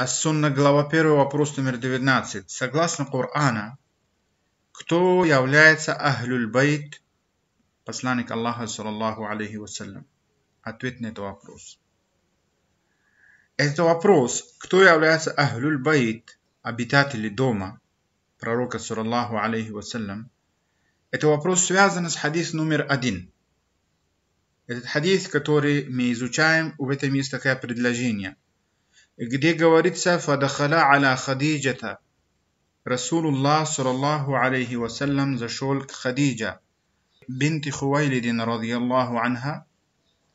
Ас-Сунна, глава 1, вопрос номер 19. Согласно Корана, кто является Ахлюль-Байт, посланник Аллаха, саллаллаху алейхи вассалям? Ответ на этот вопрос. Это вопрос, кто является Ахлюль-Байт, обитатели дома пророка, саллаллаху алейхи вассалям. Это вопрос связан с хадис номер 1. Этот хадис, который мы изучаем, в этом есть такое предложение, где говорится: «Фадахала аля Хадиджата». Расулуллах, саллаллаху алейхи вассалям, зашел к Хадиджа, бинти Хувайлидин, радiyallahu анха,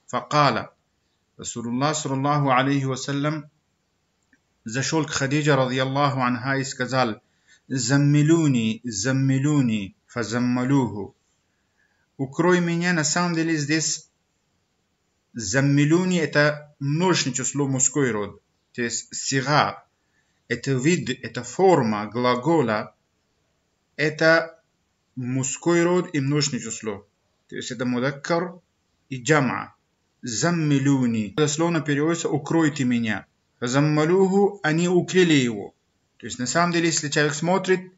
факала. Расулуллах, саллаллаху алейхи вассалям, зашел к Хадиджа, радiyallahu анха, и сказал: «Заммилуни, заммилуни, фазаммалуху». Укрой меня. На самом деле здесь заммилуни — это множественное число, мужской род. То есть сига — это вид, это форма глагола, это мужской род и множественное число. То есть это мудаккар и джама. Заммилуни. Дословно переводится: «Укройте меня». Заммалуху — они укрыли его. То есть на самом деле, если человек смотрит,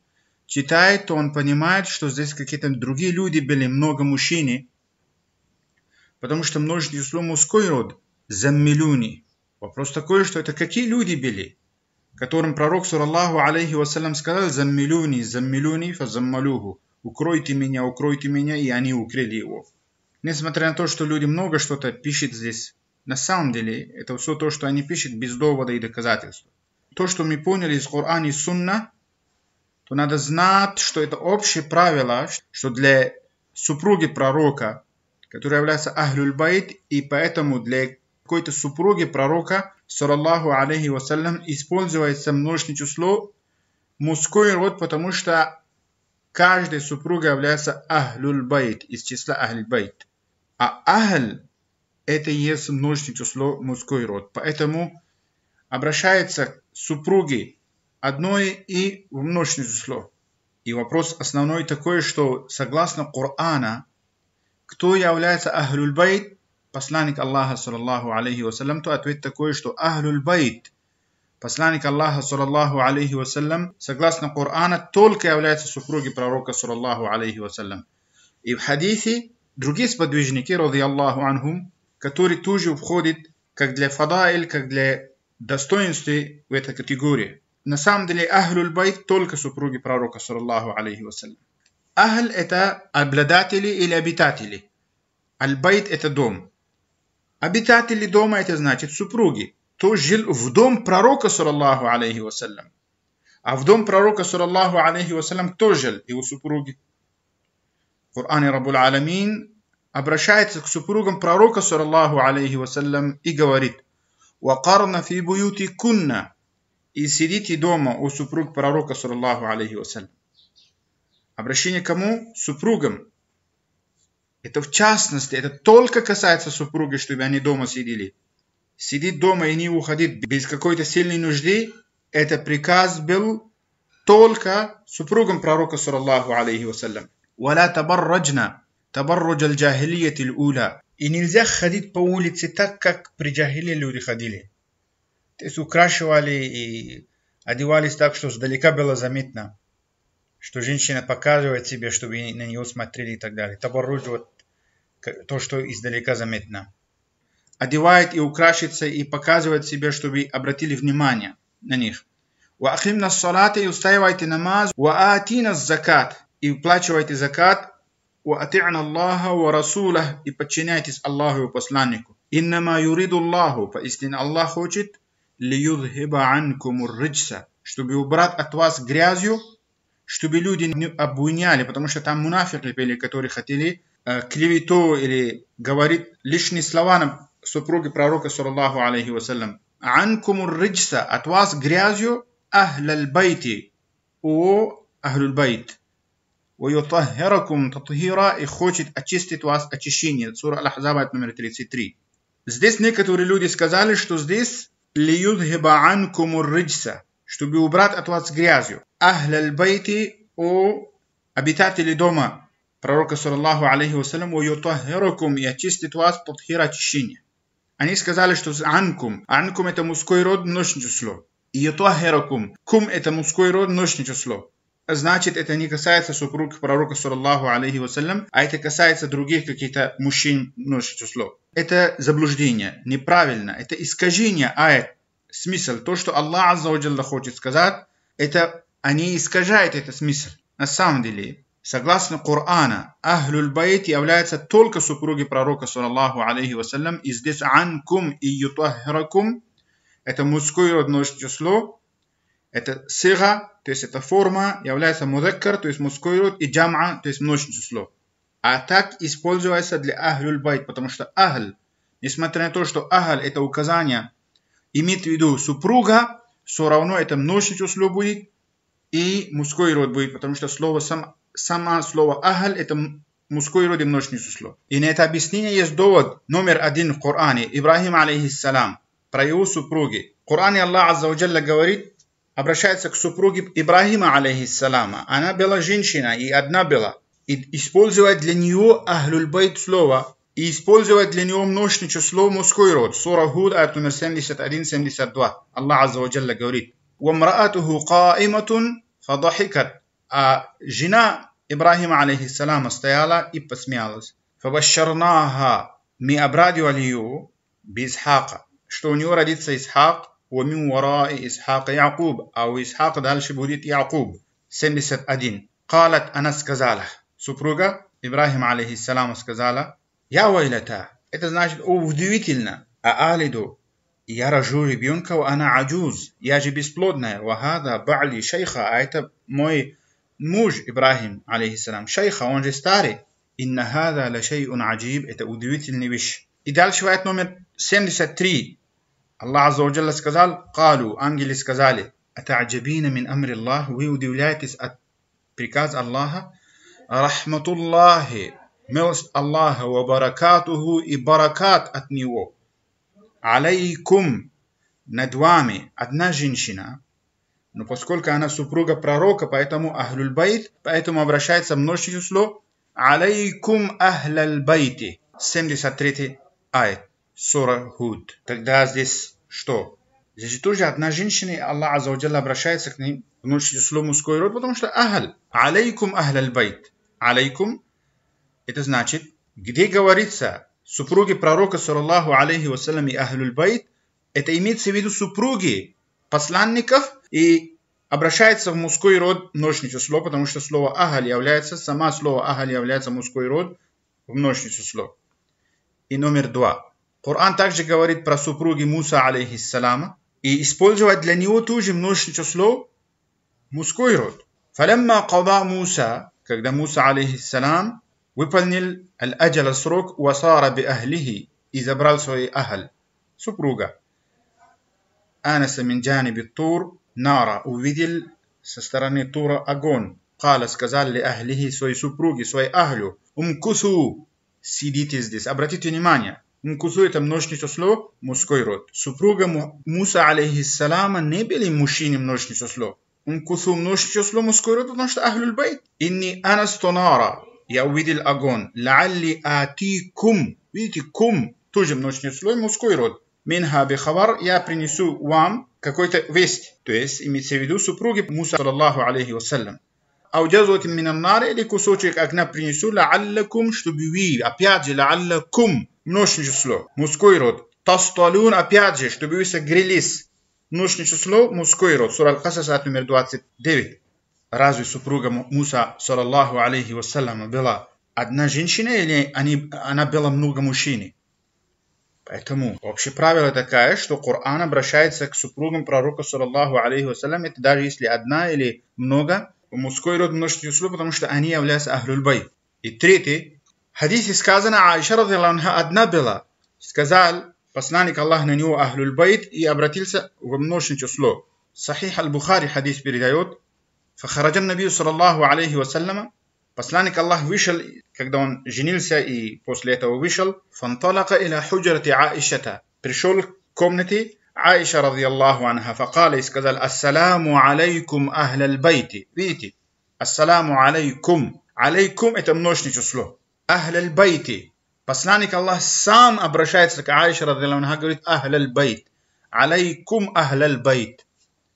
читает, то он понимает, что здесь какие-то другие люди были, много мужчин, потому что множественное число мужской род. Заммилуни. Вопрос такой, что это какие люди были, которым пророк, саллаллаху алейхи вассалям, сказал: «Заммилуни, заммилуни, фазаммалуху». Укройте меня, и они укрыли его. Несмотря на то, что люди много что-то пишут здесь, на самом деле это все то, что они пишут, без довода и доказательств. То, что мы поняли из Корана и Сунна, то надо знать, что это общее правило, что для супруги пророка, которая является Ахлюль-Байт, и поэтому для какой-то супруги пророка, саллаллаху алейхи вассалям, используется множественное число мужской род, потому что каждая супруга является Ахлюль-Байт, из числа Ахлюль-Байт. А Ахль — это и есть множественное число мужской род. Поэтому обращается к супруге одной и в множественное число. И вопрос основной такой, что согласно Корана, кто является Ахлюль-Байт, посланник Аллаха, саллаллаху алейхи вассалям, то ответ такой, что Ахлюль-Байт, посланник Аллаха, саллаллаху алейхи вассалям, согласно Корана, только является супруги пророка, саллаллаху алейхи вассалям. И в хадисе другие сподвижники, радiyallahu анхум, которые тоже входят как для фадаиль, как для достоинства в этой категории. На самом деле Ахлюль-Байт только супруги пророка, саллаллаху алейхи вассалям. Ахль — это обладатели или обитатели. Аль-Байт — это дом. Обитатели дома — это значит супруги. Кто жил в дом пророка, саллаллаху алейхи вассалям. А в дом пророка, саллаллаху алейхи вассалям, кто жил? Его супруги. В Коране Раббуль Аламин обращается к супругам пророка, саллаллаху алейхи вассалям, и говорит: «Вакарна фи буюти кунна». И сидите дома у супруг пророка, саллаллаху алейхи вассалям. Обращение к кому? Супругам. Это в частности, это только касается супруги, чтобы они дома сидели. Сидеть дома и не уходить без какой-то сильной нужды, это приказ был только супругам пророка, саллаллаху алейхи вассалям. «Валя табарраджна, табарруджа аль-джахилияти аль-уля». И нельзя ходить по улице так, как при джахилии люди ходили. То есть украшивали и одевались так, что сдалека было заметно, что женщина показывает себе, чтобы на нее смотрели и так далее. Табарруджа — вот то, что издалека заметно. Одевает и украшится и показывает себе, чтобы обратили внимание на них. «Ва ахимна ссалата», и устаивайте намаз. «Ва атина закат», и уплачивайте закат. «Ва ати'на Аллаха ва расулах», и подчиняйтесь Аллаху и посланнику. «Иннама юриду Аллаху», поистине Аллах хочет, «лиюдхиба анкуму риджса», чтобы убрать от вас грязью, чтобы люди не обвиняли, потому что там мунафики были, которые хотели клевету или говорить лишние слова на супруги пророка, саллаллаху алейхи вассалям. «Анкуму риджса», от вас грязью, ахляль-байти, о ахлюль-байт. «Ваютаххиракум татхира», и хочет очистить вас очищение. Сура Аль-Ахзаб, номер 33. Здесь некоторые люди сказали, что здесь «лиюдхиба анкуму риджса», чтобы убрать от вас грязью. Ахляль-байти, о обитатели дома пророка, саллаллаху алейхи вассалям, «ваютаххиракум», и очистит вас, татхира, очищение. Они сказали, что анкум. Анкум — это мужской род, множественное число. Ютахиракум. Кум это мужской род, множественное число. Значит, это не касается супруг пророка, саллаллаху алейхи вассалям, а это касается других каких-то мужчин, множественное число. Это заблуждение, неправильно, это искажение аят. Смысл, то, что Аллах Азза ва Джалла хочет сказать, это они искажают этот смысл. На самом деле, согласно Корана, Ахлюль Байт являются только супруги пророка, саллаллаху алейхи вассалям, и здесь анкум и ютахиракум, это мужское род, множественное число, это сига, то есть это форма, является мудаккар, то есть мужской род, и джам'a, то есть множественное число. А так используется для Ахлюль Байт, потому что Ахль, несмотря на то, что Ахль это указание, имеет в виду супруга, все равно это множественное число будет, и мужской род будет, потому что само слово Ахль это мужской род и множественное число. И на это объяснение есть довод номер 1 в Коране, Ибрахим алейхиссалам, про его супруги. В Коране Аллах Азза ва Джалла говорит, обращается к супруге Ибрахима алейхиссалама. Она была женщина и одна была. И использовать для нее Ахлюль Байт слово, и использовать для него множественное число мужской род. Сура Худ, аят номер 71-72. Аллах Азза ва Джалла говорит, وَامْرَأَتُهُ قَائِمَةٌ فَضَحِكَتْ. А жена Ибрахима алейхиссалама стояла и посмеялась. فَبَشَّرْنَاهَا. Мы обрадовали ее бисхака, что у него родится Исхак, وَمِنْ وَرَاءِ إِسْحَاقَ يَعْقُوبَ. А у Исхака дальше будет Яакуб. 71. قالت, она сказала, супруга Ибрахима алейхиссалама сказала, «Я вайлата». Это значит, о, удивительно. А алиду, я рожу ребенка, она аджуз, я же бесплодная. Вахада ба'ли шейха, а это мой муж Ибрахим алейхиссалам. Шейха, он же старый. Инна хада ла шейун аджиб, это удивительная вещь. И дальше аят номер 73. Аллах Азза ва Джалла сказал, «Калу», ангели сказали, «Ата'джабина мин амри Аллах», вы удивляетесь от приказа Аллаха, «Рахматуллахи», милость Аллаха, «Ва баракатуху», и баракат от него, «Алейкум», над вами, одна женщина, но поскольку она супруга пророка, поэтому Ахлюль Байт, поэтому обращается множественное число, «Алейкум ахляль байти», 73 аят. Сура Худ. Тогда здесь что? Здесь тоже одна женщина, и Аллах Азза ва Джалла обращается к ним в множественное число мужской род, потому что Ахль. Алейкум ахляль байт. Алейкум, это значит, где говорится супруги пророка, саллаллаху алейхи вассалям, и Ахлюль Байт, это имеется в виду супруги посланников, и обращается в мужской род множественное число, потому что слово Ахль является, само слово Ахль является мужской род в множественное число. И номер 2. Коран также говорит про супруги Муса алейхиссалама, и использовать для него тоже множественное число мужской род. Фалямма қада Муса, когда Муса алейхиссалам выполнил аль-аджал срок, васара би ахлихи, и забрал свой ахль, супруга. Анаса мин джаниби тур нара, увидел со стороны Тура огонь. Кала, сказал ли ахлихи, своей супруге, своей ахлю, умкусу, сидите здесь. Обратите внимание, умкусу это множественное число, мужской род. Супруга Муса алейхиссалама не были мужчины множественное число. Умкусу множественное число, мужской род, потому что Ахлюль Байт. Инни анасту нара, я увидел огонь. Лаалли атикум, видите, кум, тоже множественное число, мужской род. Минха бихавар, я принесу вам какой-то весть. То есть имеется в виду супруги Муса, саллаллаху алейхи вассалям. Ауджазот минан нар, или кусочек огня принесу, лааллакум, чтобы вы, опять же, лааллакум, множественное число, мужской род. Тасталун, опять же, чтобы вы согрелись. Множественное число, мужской род. Сура Аль-Касас, аят номер 29. Разве супруга Муса, саллаллаху алейхи вассалям, была одна женщина, или она была много мужчин? Поэтому общее правило такое, что Коран обращается к супругам пророка, саллаллаху алейхи вассалям, это даже если одна или много, мужской род множественное число, потому что они являются Ахлюль Байт. И третий, в хадисе сказано, Аиша радхияллаху анха одна была. Сказал посланник Аллаха на него Ахлюль Байт и обратился в множественное число. Сахих аль-Бухари хадис передает, фахараджан набию саллаллаху алейхи вассалям, посланник Аллах вышел, когда он женился и после этого вышел, фанталака иля худжрати Аишата, пришел к комнате Аиша радхияллаху анха, факала и сказал, ассаламу алейкум ахляль байти. Видите, ассаламу алейкум. Алейкум это множественное число. Ахляль байти. Посланник Аллах сам обращается к Аише радхияллаху анха, говорит, ахляль байт. Алейкум ахляль байт.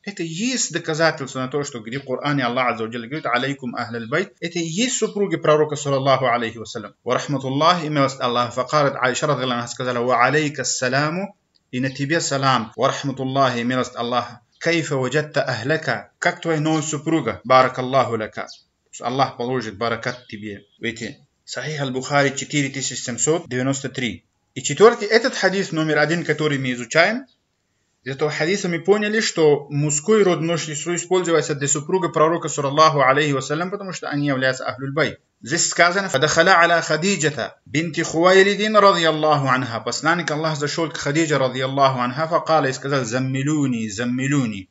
Это есть доказательство на то, что где в Коране Аллах Азза ва Джалля говорит «Алейкум ахляль байт». Это и есть супруги пророка, саллаллаху алейхи вассалям. Ва рахматуллах, и милость Аллаха. Факарат Айша радхияллаху анха сказала «Ва алейка саламу», и на тебе салам. Ва рахматуллах, и милость Аллаха. Кайфа ваджатта ахляка, как твоя новая супруга. Баракаллаху лака. Аллах положит баракат тебе. Видите, Сахих аль-Бухари 4793. И четвертый, этот хадис номер 1, который мы изучаем. Из этого хадиса мы поняли, что мужской род множество число используется для супруга пророка, саллаллаху алейхи вассалям, потому что они являются ахлюль байт. Здесь сказано: «Фадахаля аля Хадиджата, бинти Хувайлидин, радiyallahu анха». Посланник Аллах зашел к Хадиджа, радiyallahu анха, факала и сказал: «Заммилуни, заммилуни».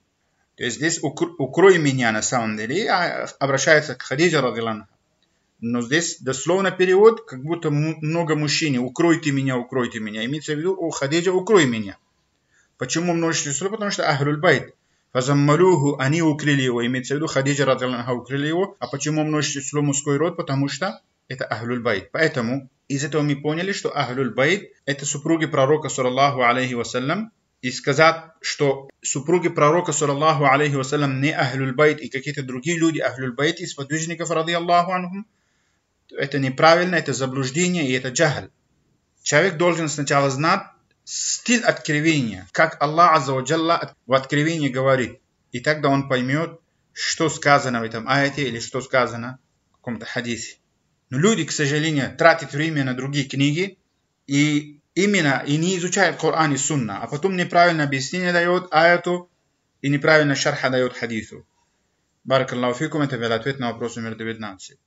То есть здесь укрой меня на самом деле, обращается к Хадиджа, радiyallahu анха. Но здесь дословно перевод, как будто много мужчин: «Укройте меня, укройте меня». Имеется в виду: «О Хадиджа, укрой меня». Почему множество число? Потому что ахлюль байт. Фазаммалуху, они укрыли его. Имеется в виду, Хадиджа радхияллаху анха укрыли его. А почему множество число мужской род? Потому что это ахлюль байт. Поэтому из этого мы поняли, что ахлюль байт это супруги пророка, саллаллаху алейхи вассалям. И сказать, что супруги пророка, саллаллаху алейхи вассалям, не ахлюль байт и какие-то другие люди ахлюль байт из подвижников, радхияллаху анхум, это неправильно, это заблуждение и это джахаль. Человек должен сначала знать стиль откровения, как Аллах Азза ва Джалла в откровении говорит. И тогда он поймет, что сказано в этом аяте или что сказано в каком-то хадисе. Но люди, к сожалению, тратят время на другие книги и именно и не изучают Коран и Сунна, а потом неправильно объяснение дает аяту и неправильно шарха дает хадису. Баракаллаху фикум, это был ответ на вопрос номер 19.